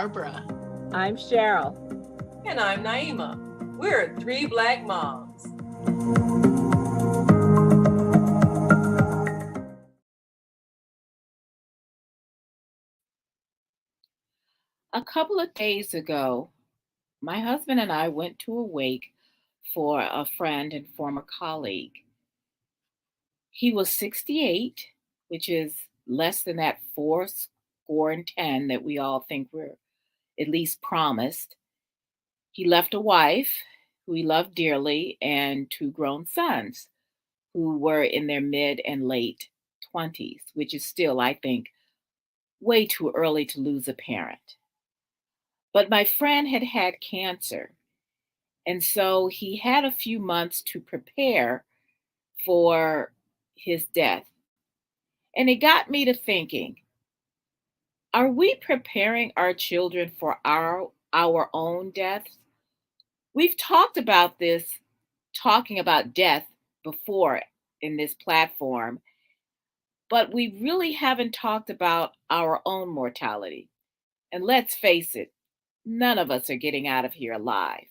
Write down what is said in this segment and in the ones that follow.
Barbara. I'm Cheryl. And I'm Naima. We're three Black moms. A couple of days ago, my husband and I went to a wake for a friend and former colleague. He was 68, which is less than that 4 score and 10 that we all think we're at least promised. He left a wife who he loved dearly and 2 grown sons who were in their mid and late 20s, which is still, I think, way too early to lose a parent. But my friend had had cancer, and so he had a few months to prepare for his death. And it got me to thinking, are we preparing our children for our own deaths? We've talked about this, talking about death before in this platform, but we really haven't talked about our own mortality. And let's face it, none of us are getting out of here alive.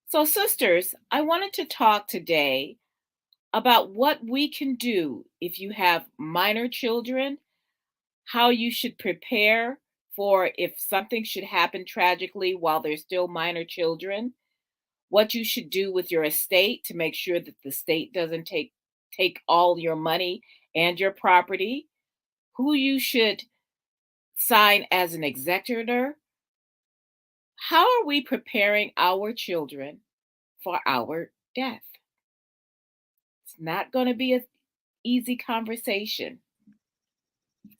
So, sisters, I wanted to talk today about what we can do if you have minor children, how you should prepare for if something should happen tragically while they're still minor children, what you should do with your estate to make sure that the state doesn't take all your money and your property, who you should sign as an executor. How are we preparing our children for our death? It's not going to be an easy conversation.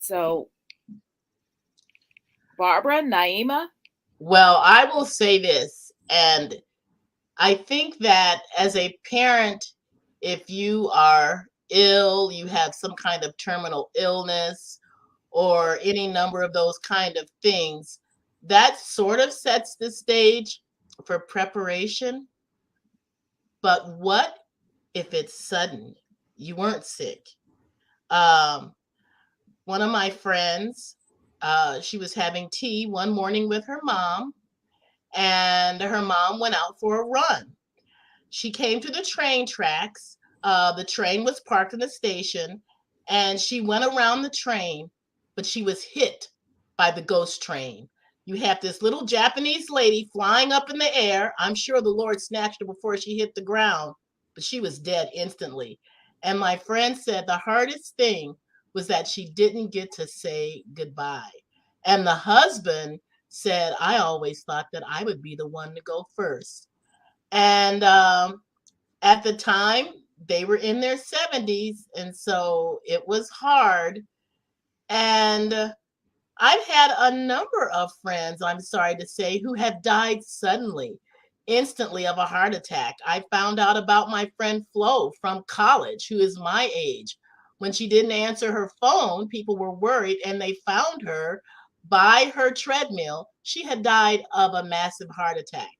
So, Barbara, Naima? Well, I will say this, and I think that as a parent, if you are ill, you have some kind of terminal illness, or any number of those kind of things, that sort of sets the stage for preparation. But what if it's sudden? You weren't sick. One of my friends, she was having tea one morning with her mom, and her mom went out for a run. She came to the train tracks. The train was parked in the station, and she went around the train, but she was hit by the ghost train. You have this little Japanese lady flying up in the air. I'm sure the Lord snatched her before she hit the ground, but she was dead instantly. And my friend said the hardest thing was that she didn't get to say goodbye. And the husband said, I always thought that I would be the one to go first. And at the time, they were in their 70s, and so it was hard. And I've had a number of friends, I'm sorry to say, who have died suddenly, instantly of a heart attack. I found out about my friend Flo from college, who is my age. When she didn't answer her phone, people were worried, and they found her by her treadmill. She had died of a massive heart attack.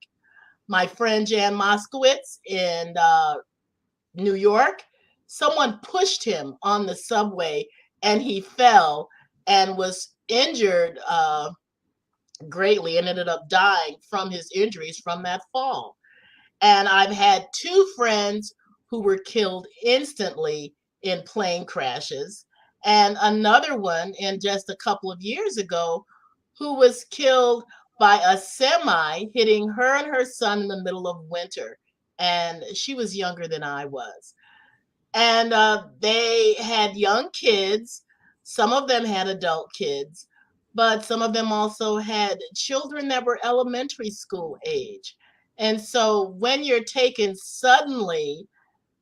My friend Jan Moskowitz in New York, someone pushed him on the subway and he fell and was injured greatly and ended up dying from his injuries from that fall. And I've had 2 friends who were killed instantly in plane crashes, and another one in just a couple of years ago who was killed by a semi hitting her and her son in the middle of winter. And she was younger than I was. And they had young kids. Some of them had adult kids, but some of them also had children that were elementary school age. And so when you're taken suddenly,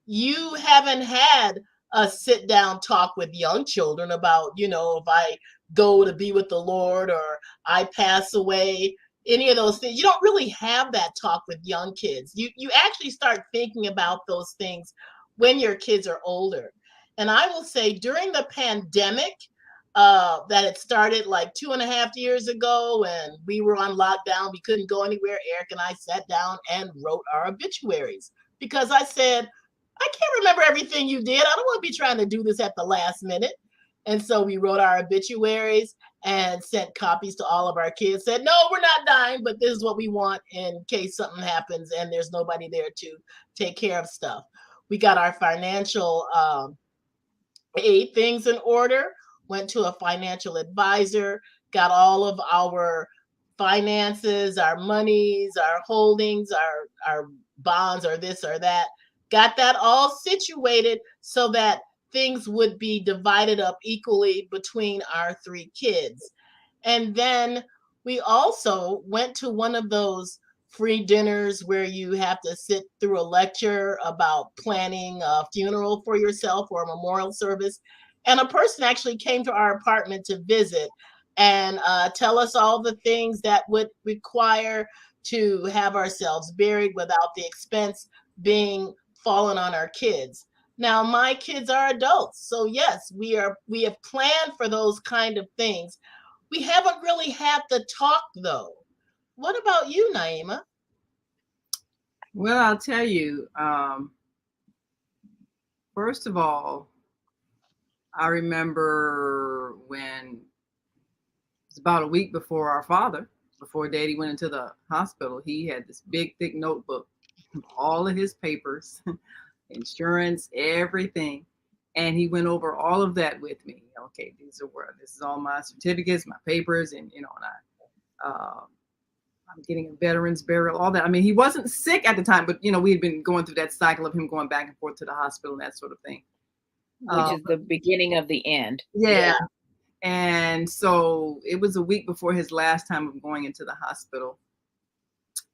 you haven't had a sit down talk with young children about, if I go to be with the Lord or I pass away, any of those things. You don't really have that talk with young kids. You actually start thinking about those things when your kids are older. And I will say during the pandemic, that it started like 2.5 years ago, and we were on lockdown, we couldn't go anywhere. Eric and I sat down and wrote our obituaries because I said, I can't remember everything you did. I don't want to be trying to do this at the last minute. And so we wrote our obituaries and sent copies to all of our kids, said, no, we're not dying, but this is what we want in case something happens and there's nobody there to take care of stuff. We got our financial aid things in order, went to a financial advisor, got all of our finances, our monies, our holdings, our bonds, or this or that, got that all situated so that things would be divided up equally between our three kids. And then we also went to one of those free dinners where you have to sit through a lecture about planning a funeral for yourself or a memorial service. And a person actually came to our apartment to visit and tell us all the things that would require to have ourselves buried without the expense being fallen on our kids. Now, my kids are adults, so yes, we have planned for those kind of things. We haven't really had the talk though. What about you, Naima? Well, I'll tell you, first of all, I remember when it's about a week before before Daddy went into the hospital, he had this big, thick notebook, all of his papers, insurance, everything. And he went over all of that with me. Okay, this is all my certificates, my papers, and and I'm getting a veterans burial, all that. I mean, he wasn't sick at the time, but we had been going through that cycle of him going back and forth to the hospital and that sort of thing. Which is the beginning of the end. Yeah. And so it was a week before his last time of going into the hospital.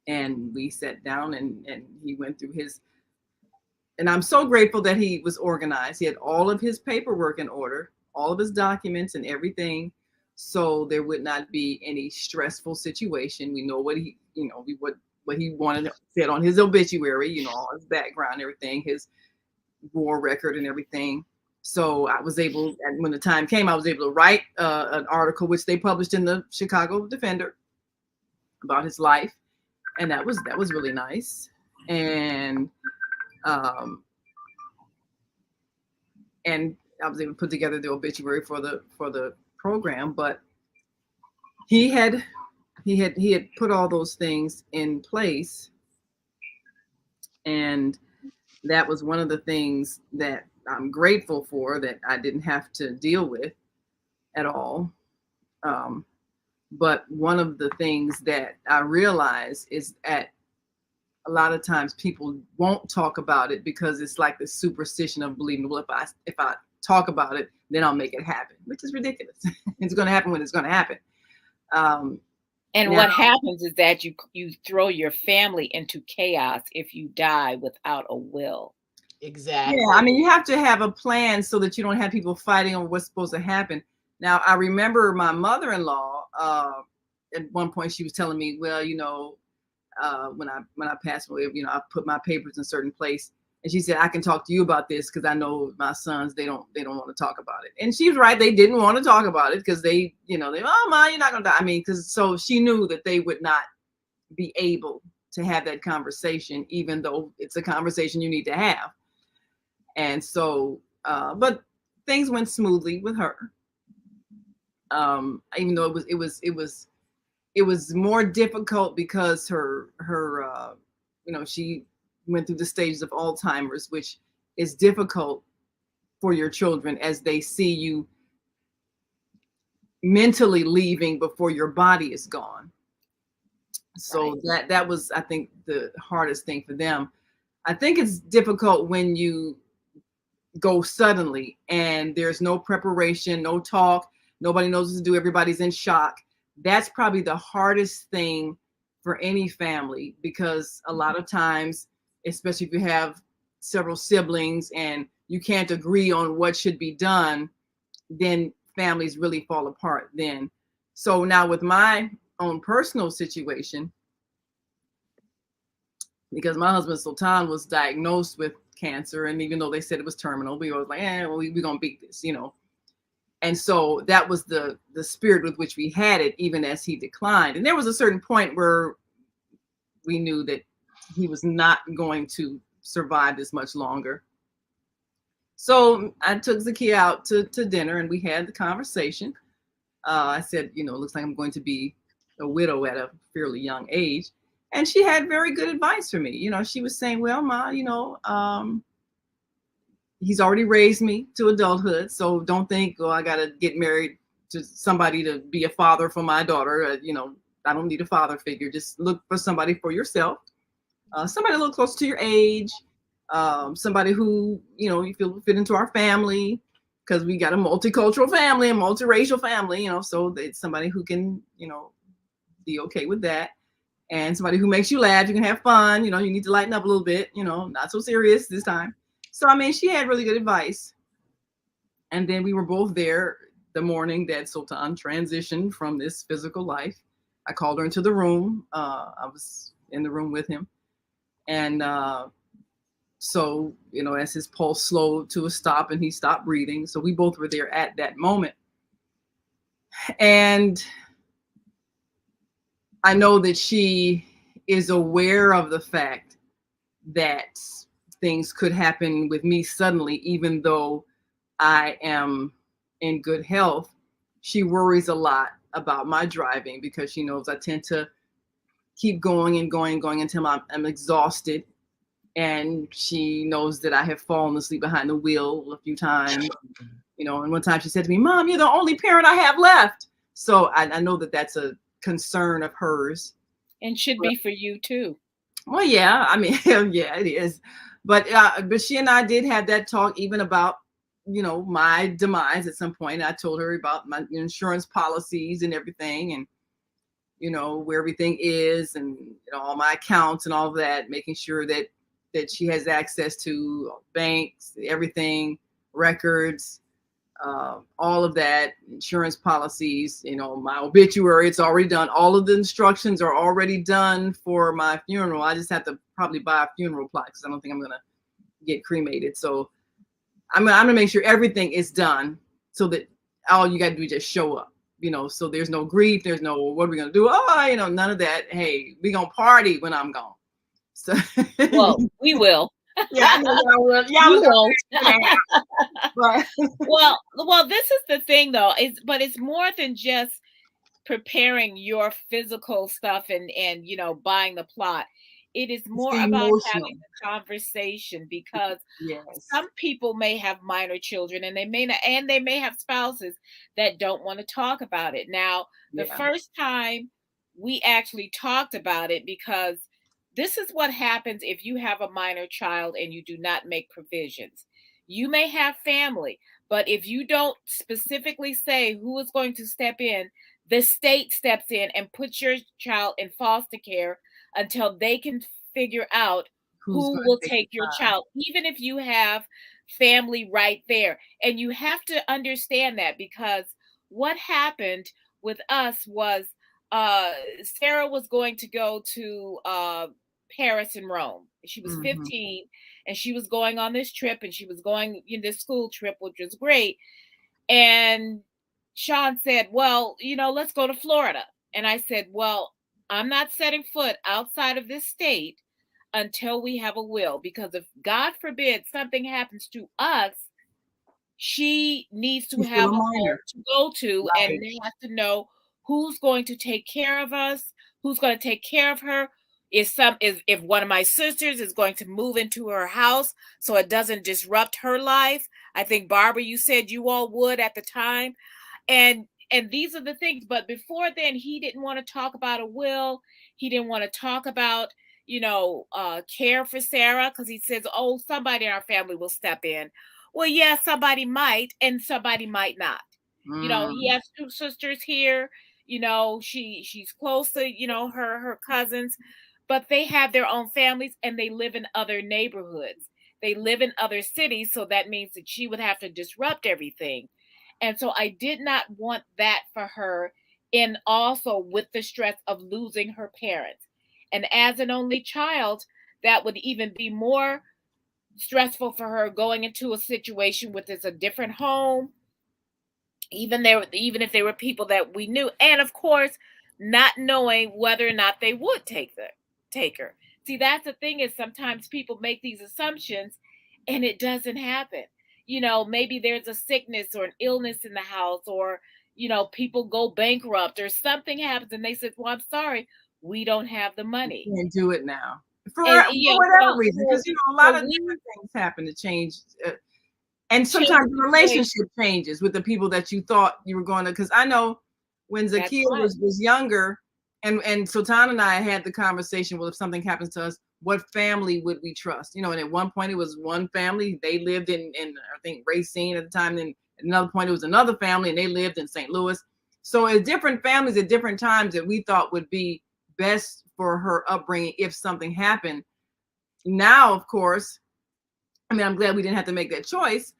And we sat down and he went through and I'm so grateful that he was organized. He had all of his paperwork in order, all of his documents and everything. So there would not be any stressful situation. We know what he wanted said on his obituary, all his background, everything, his war record and everything. So I was able, and when the time came, I was able to write an article, which they published in the Chicago Defender about his life. And that was really nice. And I was able to put together the obituary for the program, but he had put all those things in place, and that was one of the things that I'm grateful for, that I didn't have to deal with at all. But one of the things that I realize is that a lot of times people won't talk about it because it's like the superstition of believing, well, if I talk about it, then I'll make it happen, which is ridiculous. It's going to happen when it's going to happen. And what happens is that you throw your family into chaos if you die without a will. Exactly. Yeah, I mean, you have to have a plan so that you don't have people fighting over what's supposed to happen. Now, I remember my mother-in-law, at one point she was telling me, well, when I passed away, I put my papers in a certain place. And she said, I can talk to you about this because I know my sons, they don't want to talk about it. And she was right. They didn't want to talk about it because oh, Ma, you're not going to die. I mean, so she knew that they would not be able to have that conversation, even though it's a conversation you need to have. And so, but things went smoothly with her. Even though it was more difficult because her she went through the stages of Alzheimer's, which is difficult for your children as they see you mentally leaving before your body is gone. So right. that was, I think, the hardest thing for them. I think it's difficult when you go suddenly and there's no preparation, no talk, nobody knows what to do, everybody's in shock. That's probably the hardest thing for any family, because a lot of times, especially if you have several siblings and you can't agree on what should be done, then families really fall apart then. So now with my own personal situation, because my husband Sultan was diagnosed with cancer, and even though they said it was terminal, we were like, well, we're gonna beat this, And so that was the spirit with which we had it, even as he declined. And there was a certain point where we knew that he was not going to survive this much longer. So I took Zakia out to dinner and we had the conversation. I said, it looks like I'm going to be a widow at a fairly young age. And she had very good advice for me. She was saying, well, Ma, he's already raised me to adulthood. So don't think, I got to get married to somebody to be a father for my daughter. I don't need a father figure. Just look for somebody for yourself. Somebody a little close to your age. Somebody who, you feel fit into our family, because we got a multicultural family, a multiracial family, so it's somebody who can, be okay with that. And somebody who makes you laugh, you can have fun, you need to lighten up a little bit, not so serious this time. So, she had really good advice. And then we were both there the morning that Sultan transitioned from this physical life. I called her into the room. I was in the room with him. And so, as his pulse slowed to a stop and he stopped breathing. So we both were there at that moment. And I know that she is aware of the fact that things could happen with me suddenly, even though I am in good health. She worries a lot about my driving because she knows I tend to keep going and going and going until I'm exhausted. And she knows that I have fallen asleep behind the wheel a few times. And one time she said to me, Mom, you're the only parent I have left. So I know that that's a concern of hers. And should be for you too. Well, yeah, yeah, it is. But she and I did have that talk even about, my demise at some point. I told her about my insurance policies and everything, and, where everything is, and, all my accounts and all of that, making sure that she has access to banks, everything, records, all of that, insurance policies, my obituary, it's already done. All of the instructions are already done for my funeral. I just have to probably buy a funeral plot because I don't think I'm going to get cremated. So I'm going to make sure everything is done so that all you got to do is just show up, so there's no grief. There's no, what are we going to do? Oh, none of that. Hey, we going to party when I'm gone. So, well, we will. Yeah, I know y'all will. Y'all won't. Well, this is the thing though, but it's more than just preparing your physical stuff and buying the plot. It is more about having the conversation, because some people may have minor children and they may have spouses that don't want to talk about it. Now, the first time we actually talked about it, because this is what happens if you have a minor child and you do not make provisions. You may have family, but if you don't specifically say who is going to step in, the state steps in and puts your child in foster care until they can figure out who will take your child, even if you have family right there. And you have to understand that, because what happened with us was Sarah was going to go to Paris and Rome. She was 15 and she was going on this trip, and she was going in this school trip, which was great. And Sean said, well, let's go to Florida. And I said, well, I'm not setting foot outside of this state until we have a will, because if God forbid something happens to us, she needs to have a home to go to, right, and they have to know who's going to take care of us, who's going to take care of her. If one of my sisters is going to move into her house so it doesn't disrupt her life. I think, Barbara, you said you all would at the time. And these are the things. But before then, he didn't want to talk about a will. He didn't want to talk about, care for Sarah, because he says, oh, somebody in our family will step in. Well, yeah, somebody might, and somebody might not. He has two sisters here. She's close to, her cousins, but they have their own families and they live in other neighborhoods. They live in other cities. So that means that she would have to disrupt everything. And so I did not want that for her, and also with the stress of losing her parents. And as an only child, that would even be more stressful for her, going into a situation with a different home, even if they were people that we knew, and of course not knowing whether or not they would take her. See, that's the thing, is sometimes people make these assumptions and it doesn't happen. maybe there's a sickness or an illness in the house, or, people go bankrupt or something happens and they said, well, I'm sorry, we don't have the money. Can't do it now for And, whatever reason, because a lot of we different things happen to change. And change sometimes the the relationship changes with the people that you thought you were going to. Because I know when That's Zakia right. was younger, and Sultan and I had the conversation, well, if something happens to us, what family would we trust? And at one point it was one family. They lived in I think Racine at the time. And at another point it was another family, and they lived in St. Louis. So at different families at different times that we thought would be best for her upbringing if something happened. Now, of course, I mean, I'm glad we didn't have to make that choice,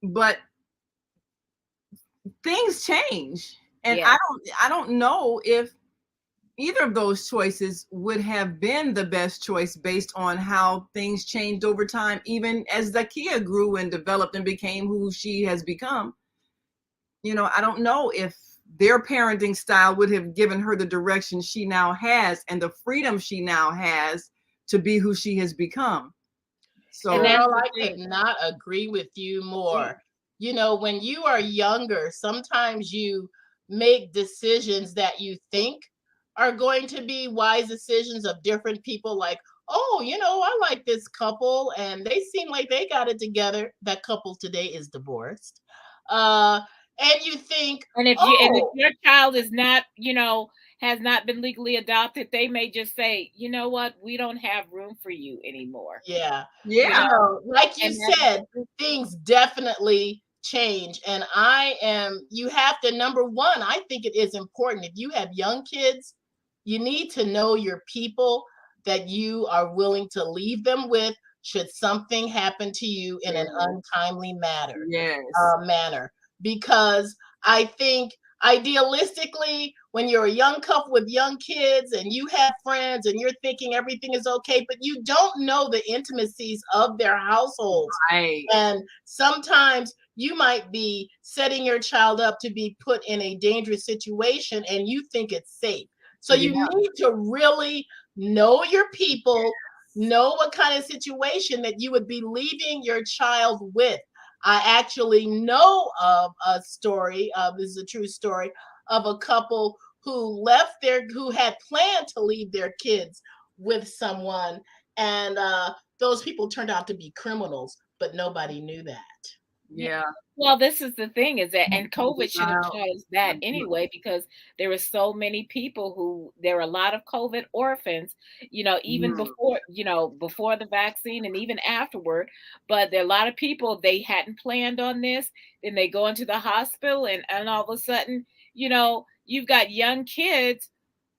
but things change. And Yeah. I don't know if either of those choices would have been the best choice based on how things changed over time, even as Zakia grew and developed and became who she has become. I don't know if their parenting style would have given her the direction she now has and the freedom she now has to be who she has become. So, And that's Girl, the I could thing. not agree with you Yeah. more. When you are younger, sometimes you make decisions that you think are going to be wise decisions of different people, like, oh, I like this couple and they seem like they got it together. That couple today is divorced. Uh, and you think, And if oh, your child is not, has not been legally adopted, they may just say, you know what, we don't have room for you anymore. yeah. yeah, Like you And that's said, things definitely change. And you have to, number one, I think it is important. If you have young kids, you need to know your people that you are willing to leave them with should something happen to you in an yes, untimely yes, manner. Because I think idealistically, when you're a young couple with young kids and you have friends and you're thinking everything is okay, but you don't know the intimacies of their households. right, And sometimes you might be setting your child up to be put in a dangerous situation and you think it's safe. So yeah, you need to really know your people, know what kind of situation that you would be leaving your child with. I actually know of a story, this is a true story, of a couple who had planned to leave their kids with someone, and those people turned out to be criminals, but nobody knew that. Yeah. yeah. Well, this is the thing is that, and COVID should have Wow. taught us that anyway, because there were so many people there were a lot of COVID orphans, even Mm. before the vaccine and even afterward. But there are a lot of people, they hadn't planned on this. Then they go into the hospital and all of a sudden, you've got young kids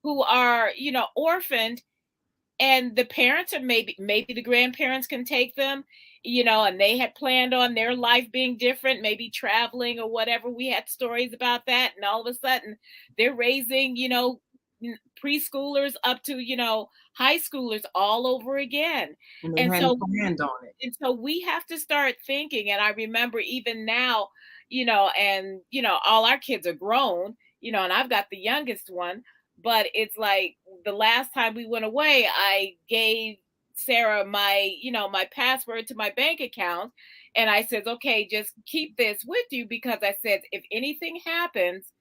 who are, orphaned, and the parents, or maybe the grandparents can take them, and they had planned on their life being different, maybe traveling or whatever. We had stories about that, and all of a sudden they're raising, preschoolers up to, high schoolers all over again. And they and hadn't so planned on it. and so we have to start thinking. And I remember even now, and all our kids are grown, and I've got the youngest one. But it's like the last time we went away, I gave Sarah my password to my bank account. And I said, okay, just keep this with you, because I said, if anything happens,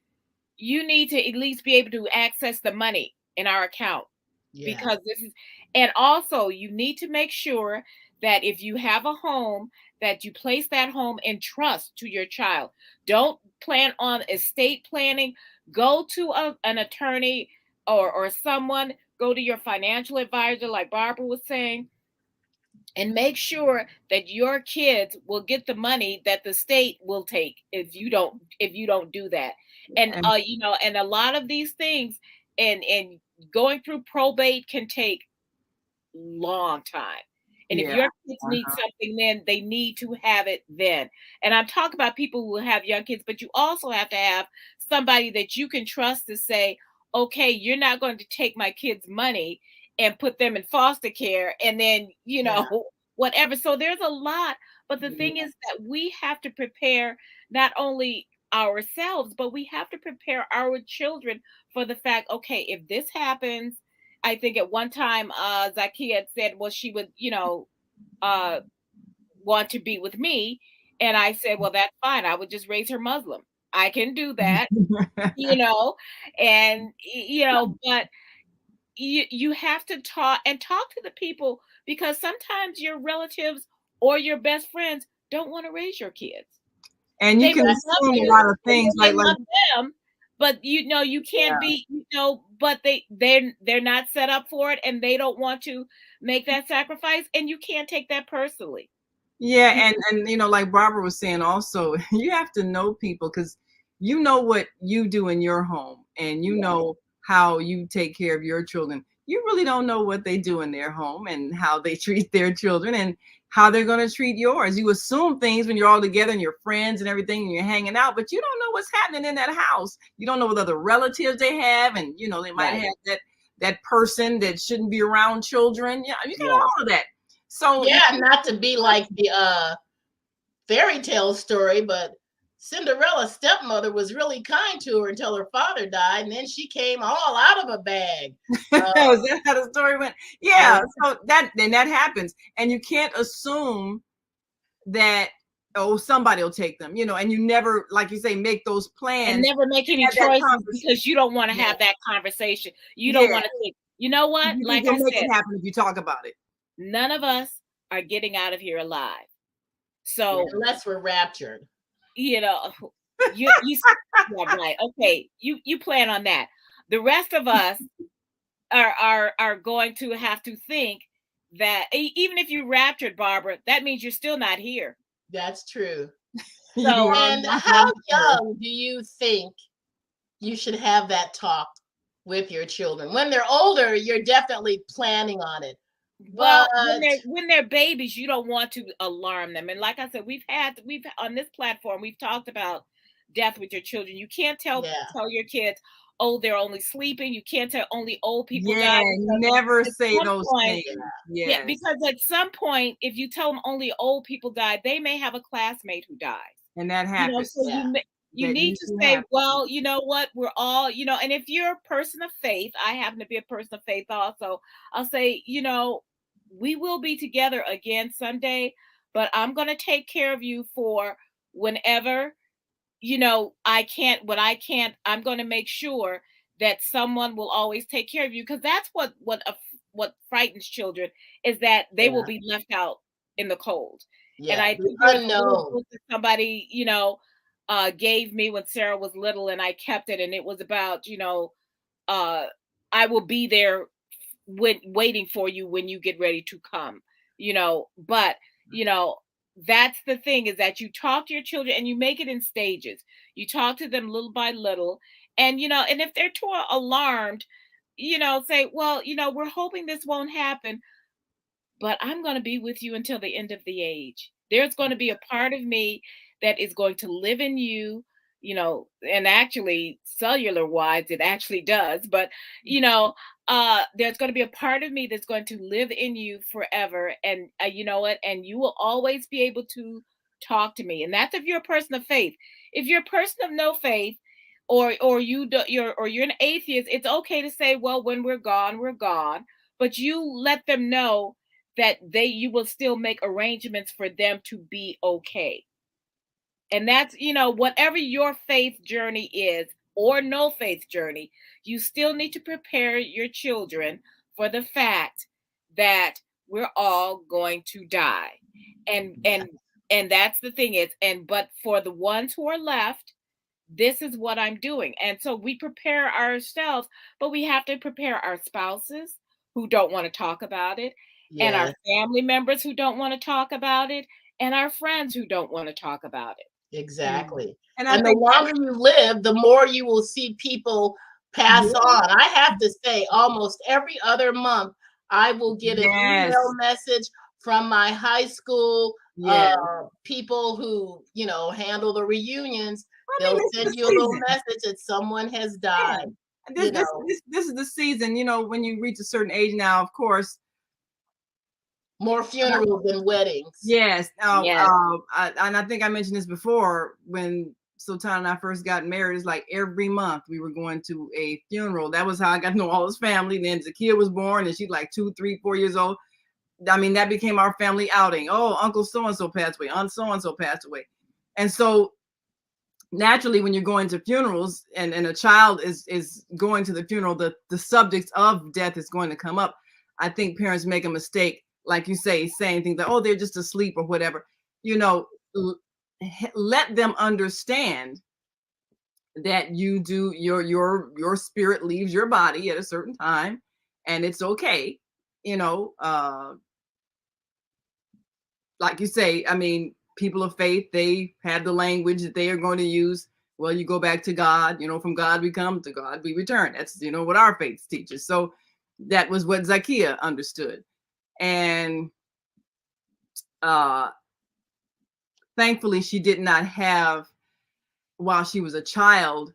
you need to at least be able to access the money in our account, Yeah. because this is. And also you need to make sure that if you have a home, that you place that home in trust to your child. Don't plan on estate planning. Go to an attorney, or someone. Go to your financial advisor, like Barbara was saying, and make sure that your kids will get the money that the state will take if you don't do that. And And and a lot of these things, and going through probate can take long time. And if yeah, your kids need uh-huh. something, then they need to have it then. And I'm talking about people who have young kids, but you also have to have somebody that you can trust to say, okay, you're not going to take my kids' money and put them in foster care and then, Yeah. whatever. So there's a lot. But the thing Yeah, is that we have to prepare not only ourselves, but we have to prepare our children for the fact, okay, if this happens. I think at one time, Zakia had said, well, she would, uh, want to be with me. And I said, well, that's fine. I would just raise her Muslim. I can do that, you know, and, but you have to talk to the people, because sometimes your relatives or your best friends don't want to raise your kids. And you They can may love assume a you, lot of they things may like love them, but you can't be, but they're not set up for it, and they don't want to make that sacrifice, and you can't take that personally. yeah, and like Barbara was saying also, you have to know people, because you know what you do in your home, and you know how you take care of your children. You really don't know what they do in their home and how they treat their children and how they're going to treat yours. You assume things when you're all together and you're friends and everything and you're hanging out, but you don't know what's happening in that house. You don't know what other relatives they have, and they might Right. have that person that shouldn't be around children. Yeah, you got all of that. So yeah, not to be like the fairy tale story, but Cinderella's stepmother was really kind to her until her father died, and then she came all out of a bag. is that how the story went? Yeah. So that happens, and you can't assume that somebody will take them, and you never, like you say, make those plans and never make any choices, because you don't want to have that conversation. You don't want to think, you know what? Like I make said, it happen if you talk about it. none of us are getting out of here alive. So unless we're raptured. you yeah, right. Okay, you plan on that. The rest of us are going to have to think that even if you raptured, Barbara, that means you're still not here. That's true. So, And how young do you think you should have that talk with your children? When they're older, you're definitely planning on it. well, But when they're babies, you don't want to alarm them. And like I said, we've on this platform, we've talked about death with your children. You can't tell your kids, oh, they're only sleeping. You can't tell only old people die. Never say those things. Yeah, because at some point, if you tell them only old people die, they may have a classmate who dies. And that happens. So you need to say, well, you know what, we're all, and if you're a person of faith, I happen to be a person of faith also, I'll say, we will be together again someday, but I'm going to take care of you for whenever, I can't, I'm going to make sure that someone will always take care of you, because that's what frightens children, is that they will be left out in the cold. Yeah, and I think there's a little book that somebody, gave me when Sarah was little, and I kept it, and it was about, I will be there waiting for you when you get ready to come, but that's the thing, is that you talk to your children and you make it in stages. You talk to them little by little, and and if they're too alarmed, say, well, we're hoping this won't happen, but I'm going to be with you until the end of the age. There's going to be a part of me that is going to live in you, and actually cellular wise, it actually does. But, there's going to be a part of me that's going to live in you forever. And you know what? And you will always be able to talk to me. And that's if you're a person of faith. If you're a person of no faith, or you're an atheist, it's okay to say, well, when we're gone, we're gone. But you let them know that you will still make arrangements for them to be okay. And that's, whatever your faith journey is, or no faith journey, you still need to prepare your children for the fact that we're all going to die. And that's the thing is, but for the ones who are left, this is what I'm doing. And so we prepare ourselves, but we have to prepare our spouses who don't want to talk about it, and our family members who don't want to talk about it, and our friends who don't want to talk about it. Exactly. And the longer you live, the more you will see people pass on. I have to say, almost every other month, I will get an email message from my high school people who, handle the reunions. They'll send you a little message that someone has died. This is the season, when you reach a certain age now, of course. More funerals than weddings. Yes. And I think I mentioned this before, when Sultan and I first got married. It's like every month we were going to a funeral. That was how I got to know all his family. And then Zakia was born, and she's like 2, 3, 4 years old. I mean, that became our family outing. Oh, Uncle so-and-so passed away. Aunt so-and-so passed away. And so naturally, when you're going to funerals and a child is going to the funeral, the subject of death is going to come up. I think parents make a mistake, like you say, saying things like, oh, they're just asleep or whatever. You know, let them understand that you do your spirit leaves your body at a certain time, and it's okay. You know, like you say, I mean, people of faith, they have the language that they are going to use. Well, you go back to God, from God we come, to God we return. That's, what our faith teaches. So that was what Zacchaeus understood. And thankfully, she did not have, while she was a child,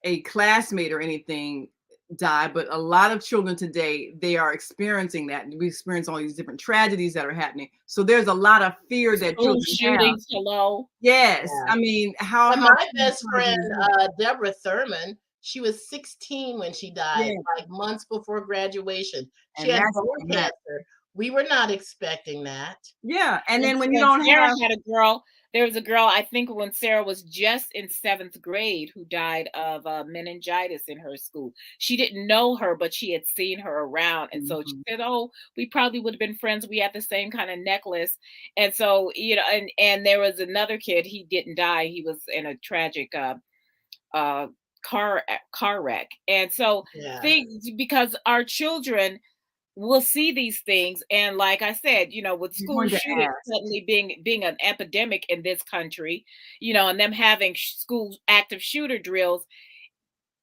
a classmate or anything die, but a lot of children today, they are experiencing that. We experience all these different tragedies that are happening. So there's a lot of fear that School children shootings, have. hello. Yes. Yeah. I mean, how And my best traumatizing friend, is that? Deborah Thurman, she was 16 when she died, Yeah. like months before graduation. She And had that's bone cancer. We were not expecting that. yeah. And then when you When don't Sarah have, had a girl, there was a girl, I think when Sarah was just in 7th grade, who died of meningitis in her school. She didn't know her, but she had seen her around. And so she Mhm. said, oh, we probably would have been friends. We had the same kind of necklace. And so, and there was another kid, he didn't die. He was in a tragic uh, car wreck. And so Yeah. things, because our children will see these things, and like I said, with You're school going to shootings ask. suddenly being an epidemic in this country, and them having school active shooter drills,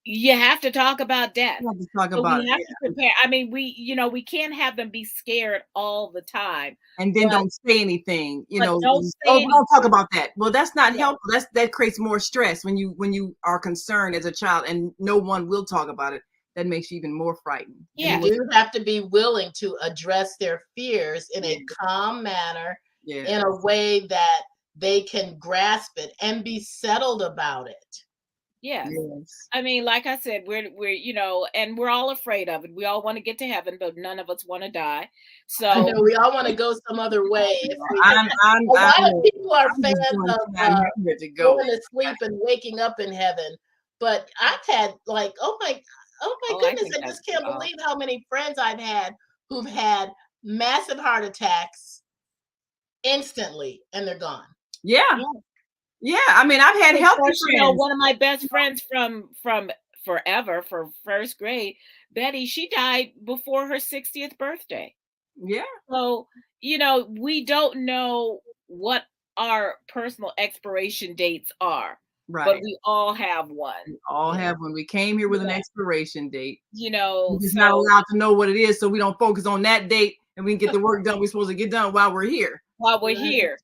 you have to talk about death. You have to talk So about we it. have to Yeah. prepare. I mean, we can't have them be scared all the time, And then but don't say anything, don't oh, say we don't talk anything. about that. Well, that's not Yeah, helpful. That creates more stress when you are concerned as a child and no one will talk about it. That makes you even more frightened. You yeah, do have to be willing to address their fears in Yeah. a calm manner, Yeah. in a way that they can grasp it and be settled about it. yes. Yes. I mean, like I said, we're and we're all afraid of it. We all want to get to heaven, but none of us want to die. I So know we all want to go some other way. If we, I'm I'm a I'm lot of people are I'm just fans doing of till I'm here to go. going to sleep and waking up in heaven, but I've had like, oh my oh, I goodness, think I that's just can't wow. believe how many friends I've had who've had massive heart attacks instantly and they're gone. Yeah. Yeah. Yeah. I mean, I've had Of healthy course, friends. one of my best friends from forever, for first grade, Betty, she died before her 60th birthday. Yeah. So, we don't know what our personal expiration dates are, but Right. we all have one. We all Yeah. have when we came here with an Yeah. expiration date. We're just not So allowed to know what it is, so we don't focus on that date and we can get the work done we're supposed to get done while we're here. while we're Right. here,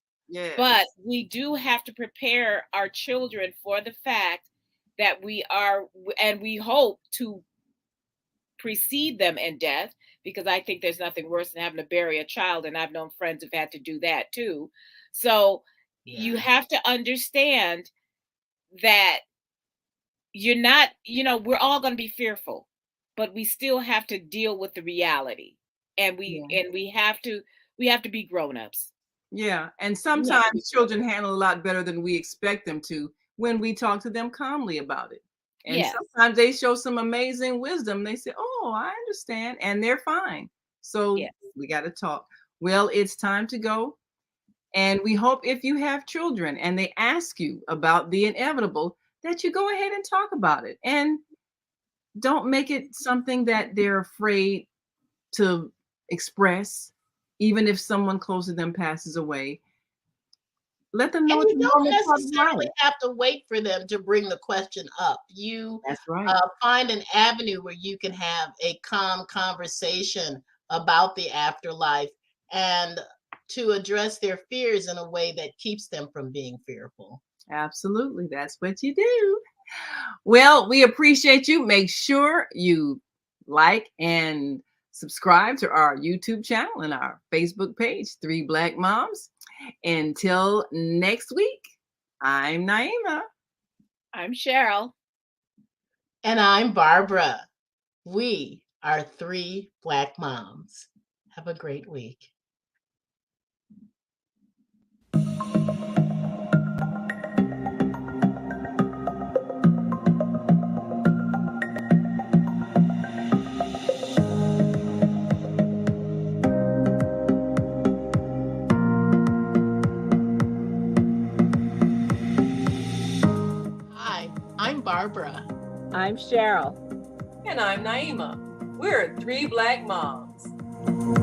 but Yes. we do have to prepare our children for the fact that we are, and we hope to precede them in death, because I think there's nothing worse than having to bury a child, and I've known friends who've had to do that too. So you Yeah. have to understand that you're not, we're all going to be fearful, but we still have to deal with the reality, and we Yeah. and we have to be grown-ups. Yeah. And We have to be sometimes children grown-ups. handle a lot better than we expect them to when we talk to them calmly about it. And Yes, sometimes they show some amazing wisdom. They say, oh, I understand. And they're fine. So yes, we got to talk. Well, it's time to go. And we hope if you have children and they ask you about the inevitable, that you go ahead and talk about it. And don't make it something that they're afraid to express, even if someone close to them passes away. Let them know And it's you a don't normal part of necessarily life. have to wait for them to bring the question up. You That's right. find an avenue where you can have a calm conversation about the afterlife and to address their fears in a way that keeps them from being fearful. Absolutely. That's what you do. Well, we appreciate you. Make sure you like and subscribe to our YouTube channel and our Facebook page, Three Black Moms. Until next week, I'm Naima. I'm Cheryl. And I'm Barbara. We are three Black moms. Have a great week. Hi, I'm Barbara. I'm Cheryl. And I'm Naima. We're three Black moms.